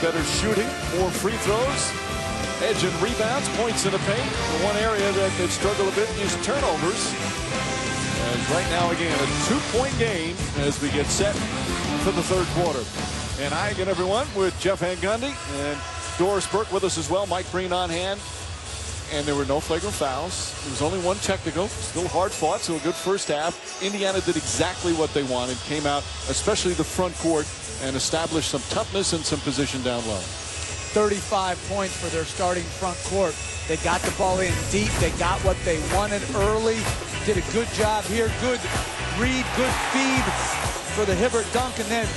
better shooting, more free throws, edge and rebounds, points in the paint. The one area that they've struggled a bit is turnovers. As right now, again, a 2-point game as we get set for the third quarter. And hi again, everyone, with Jeff Van Gundy and Doris Burke with us as well. Mike Breen on hand. And there were no flagrant fouls. There was only one technical. Still hard fought, so a good first half. Indiana did exactly what they wanted. Came out, especially the front court, and established some toughness and some position down low. 35 points for their starting front court. They got the ball in deep. They got what they wanted early. Did a good job here. Good read, good feed for the Hibbert dunk. And then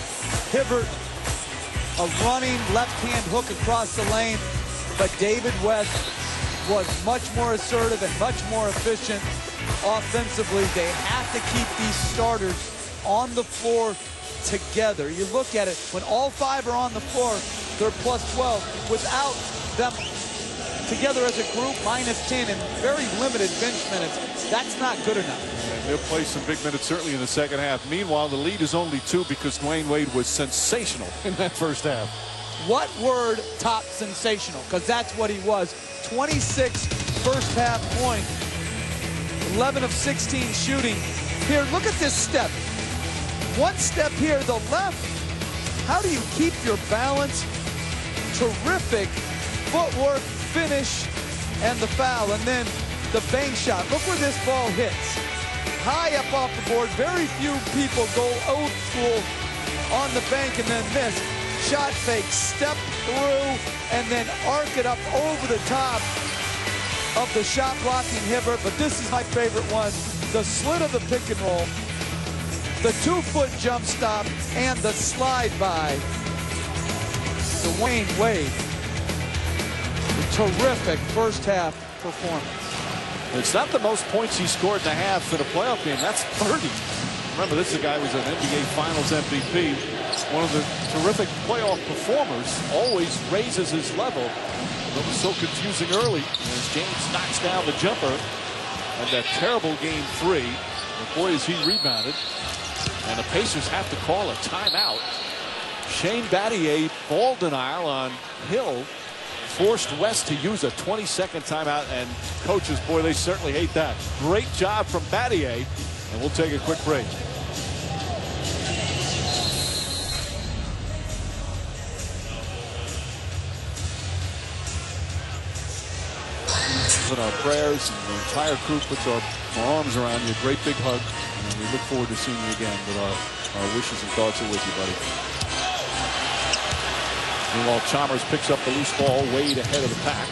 Hibbert, a running left-hand hook across the lane. But David West was much more assertive and much more efficient offensively. They have to keep these starters on the floor together. You look at it, when all five are on the floor, they're plus 12. Without them together as a group, minus 10 and very limited bench minutes, that's not good enough. And they'll play some big minutes certainly in the second half. Meanwhile, the lead is only 2 because Dwayne Wade was sensational in that first half. What word tops sensational? Because that's what he was. 26 first half points, 11 of 16 shooting. Here, look at this step. One step here, the left. How do you keep your balance? Terrific footwork, finish, and the foul. And then the bank shot. Look where this ball hits. High up off the board. Very few people go old school on the bank and then miss. Shot fake, step through, and then arc it up over the top of the shot blocking Hibbert. But this is my favorite one. The slit of the pick and roll, the 2-foot jump stop, and the slide by Dwayne Wade. A terrific first half performance. It's not the most points he scored in a half in a playoff game. That's 30. Remember, this is a guy who was an NBA Finals MVP. One of the terrific playoff performers, always raises his level. It was so confusing early as James knocks down the jumper. And that terrible game 3. And boy, is he rebounded. And the Pacers have to call a timeout. Shane Battier, ball denial on Hill, forced West to use a 20-second timeout. And coaches, boy, they certainly hate that. Great job from Battier. And we'll take a quick break. Our prayers, and the entire crew puts our arms around you. A great big hug, and we look forward to seeing you again. But our wishes and thoughts are with you, buddy. Meanwhile, Chalmers picks up the loose ball. Wade ahead of the pack.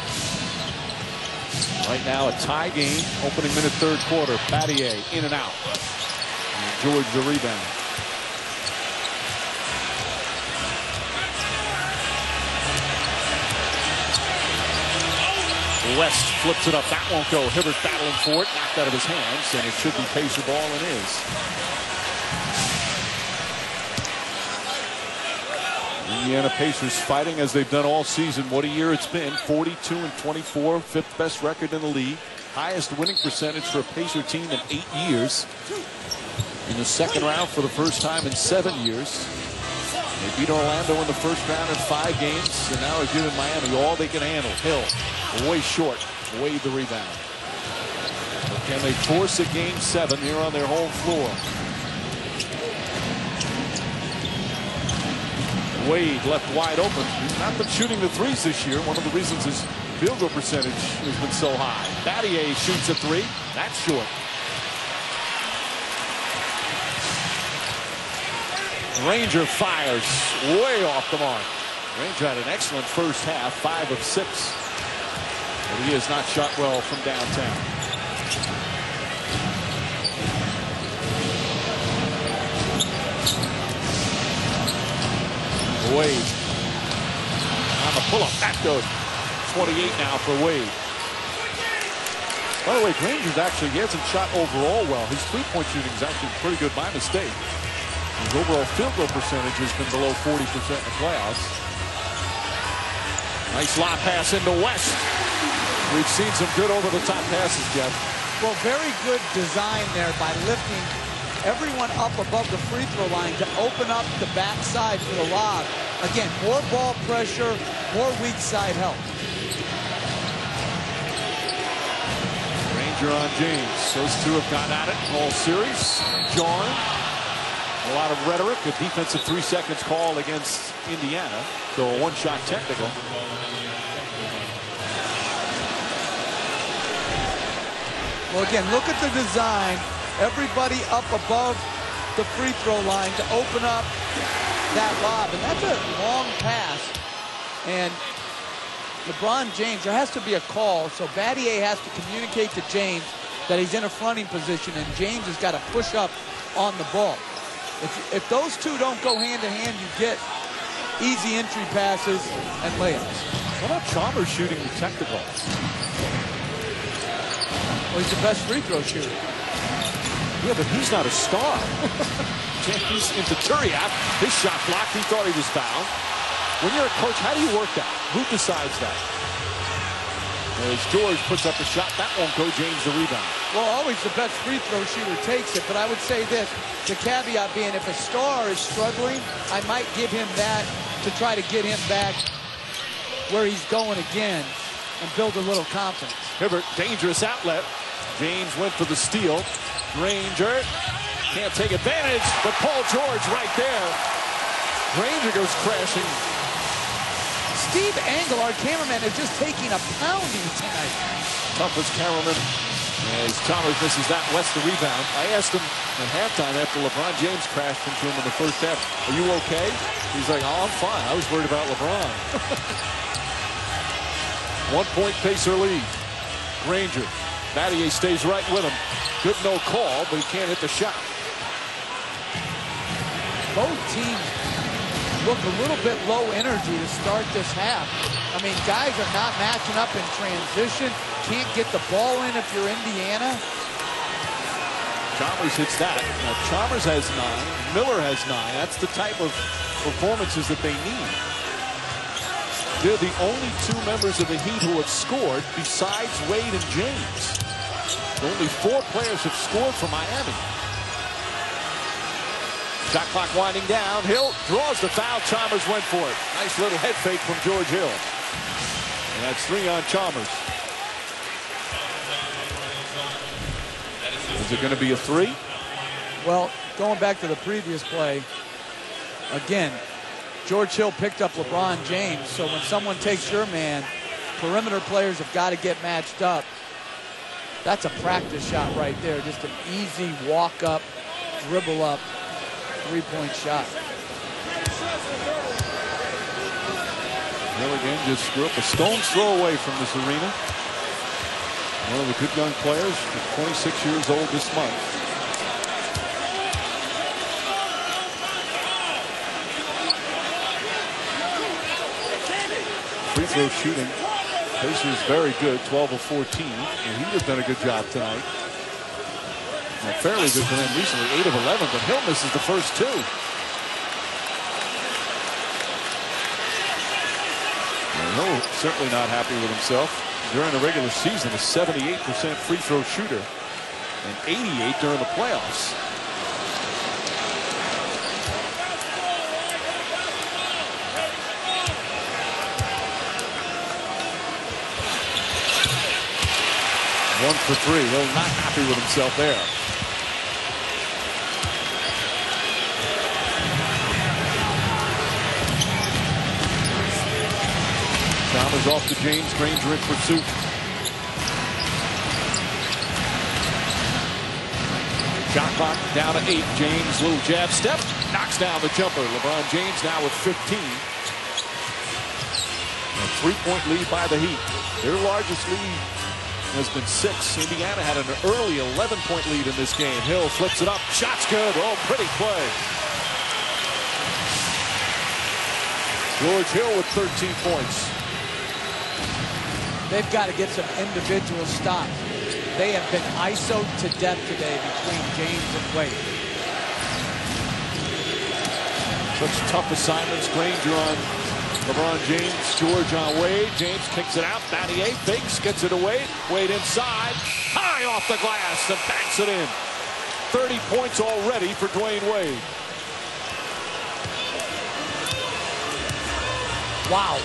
Right now, a tie game. Opening minute, third quarter. Battier in and out. And George the rebound. West flips it up. That won't go. Hibbert battling for it. Knocked out of his hands, and it should be Pacer ball, and is. Indiana Pacers fighting as they've done all season. What a year it's been. 42-24, 5th best record in the league. Highest winning percentage for a Pacer team in 8 years. In the second round for the first time in 7 years. They beat Orlando in the first round in 5 games, and now they're giving Miami all they can handle. Hill, way short. Wade the rebound. But can they force a game 7 here on their home floor? Wade left wide open. He's not been shooting the threes this year. One of the reasons his field goal percentage has been so high. Battier shoots a 3. That's short. Ranger fires way off the mark. Ranger had an excellent first half, 5 of 6. But he has not shot well from downtown. Wade on the pull-up. That goes. 28 now for Wade. By the way, Granger's actually, he hasn't shot overall well. His three-point shooting is actually pretty good by mistake. His overall field goal percentage has been below 40% in the playoffs. Nice lob pass into West. We've seen some good over-the-top passes, Jeff. Well, very good design there by lifting everyone up above the free throw line to open up the backside for the lob. Again, more ball pressure, more weak side help. Granger on James. Those two have gone at it all series. John. A lot of rhetoric. A defensive 3 seconds call against Indiana. So a one-shot technical. Well, again, look at the design. Everybody up above the free throw line to open up that lob. And that's a long pass. And LeBron James, there has to be a call. So Battier has to communicate to James that he's in a fronting position. And James has got to push up on the ball. If those two don't go hand to hand, you get easy entry passes and layups. What about Chalmers shooting the technical? Well, he's the best free throw shooter. Yeah, but he's not a star. James into Turiaf. His shot blocked. He thought he was fouled. When you're a coach, how do you work that? Who decides that? As George puts up the shot, that won't go. James the rebound. Well, always the best free throw shooter takes it, but I would say this, the caveat being if a star is struggling, I might give him that to try to get him back where he's going again and build a little confidence. Hibbert, dangerous outlet. James went for the steal. Granger can't take advantage, but Paul George right there. Granger goes crashing. Steve Angle, our cameraman, is just taking a pounding tonight. Toughest cameraman as Chalmers misses that. West the rebound. I asked him at halftime after LeBron James crashed into him in the first half, are you okay? He's like, oh, I'm fine. I was worried about LeBron. 1 point Pacer lead. Granger. Battier stays right with him. Good no call, but he can't hit the shot. Both teams look a little bit low energy to start this half. I mean, guys are not matching up in transition. Can't get the ball in if you're Indiana. Chalmers hits that. Now, Chalmers has 9. Miller has 9. That's the type of performances that they need. They're the only 2 members of the Heat who have scored besides Wade and James. Only 4 players have scored for Miami. Shot clock winding down. Hill draws the foul. Chalmers went for it. Nice little head fake from George Hill. And that's 3 on Chalmers. Is it going to be a 3? Well, going back to the previous play, again, George Hill picked up LeBron James. So when someone takes your man, perimeter players have got to get matched up. That's a practice shot right there. Just an easy walk up, dribble up, 3-point shot. Hill again just grew up a stone's throw away from this arena. One of the good young players, 26 years old this month. Free throw shooting. Pacers very good, 12 of 14. And he has done a good job tonight. Well, fairly good for them recently, 8 of 11, but Hill misses the first 2. And Hill certainly not happy with himself. During the regular season, a 78% free throw shooter and 88 during the playoffs. One for 3. Hill not happy with himself there. Chalmers off to James. Granger in pursuit. Shot clock down to 8. James, little jab step, knocks down the jumper. LeBron James now with 15. A 3-point lead by the Heat. Their largest lead has been 6. Indiana had an early 11-point lead in this game. Hill flips it up. Shot's good. Oh, pretty play. George Hill with 13 points. They've got to get some individual stops. They have been ISO'd to death today between James and Wade. Such tough assignments. Granger on LeBron James, George on Wade. James kicks it out. Battier fakes, gets it away. Wade inside. High off the glass and backs it in. 30 points already for Dwayne Wade. Wow.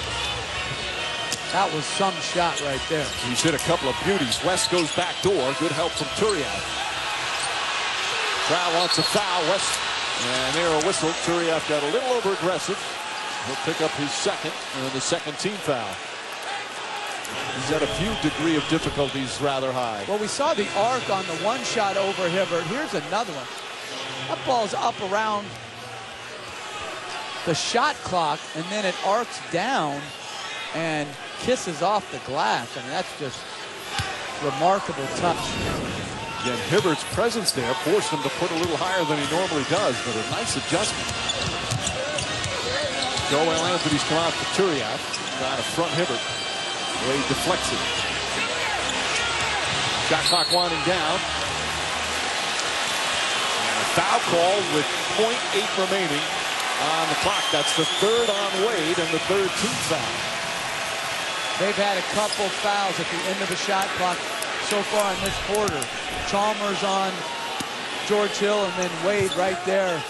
That was some shot right there. He's hit a couple of beauties. West goes back door. Good help from Turiaf. Trout wants a foul. West, and there a whistle. Turiaf got a little over aggressive. He'll pick up his second, and the second team foul. He's had a few degree of difficulties rather high. Well, we saw the arc on the one shot over Hibbert. Here's another one. That ball's up around the shot clock, and then it arcs down and kisses off the glass. I mean, that's just remarkable touch. Again, Hibbert's presence there forced him to put a little higher than he normally does, but a nice adjustment. Joel Anthony's come out for Turiaf, trying to front Hibbert. Wade deflects it. Shot clock winding down. And a foul call with 0.8 remaining on the clock. That's the third on Wade and the third team foul. They've had a couple fouls at the end of the shot clock so far in this quarter. Chalmers on George Hill, and then Wade right there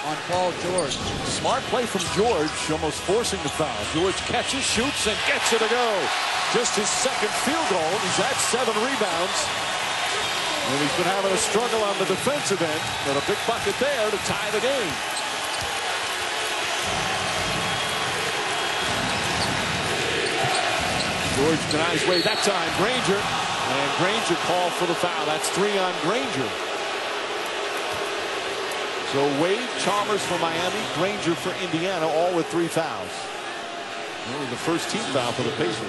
on Paul George. Smart play from George, almost forcing the foul. George catches, shoots, and gets it to go. Just his second field goal. He's had 7 rebounds. And he's been having a struggle on the defensive end, but a big bucket there to tie the game. George denies Wade that time. Granger. And Granger called for the foul. That's 3 on Granger. So Wade, Chalmers for Miami, Granger for Indiana, all with 3 fouls. Only the first team foul for the Pacers.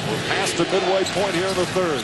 We're past the midway point here in the third.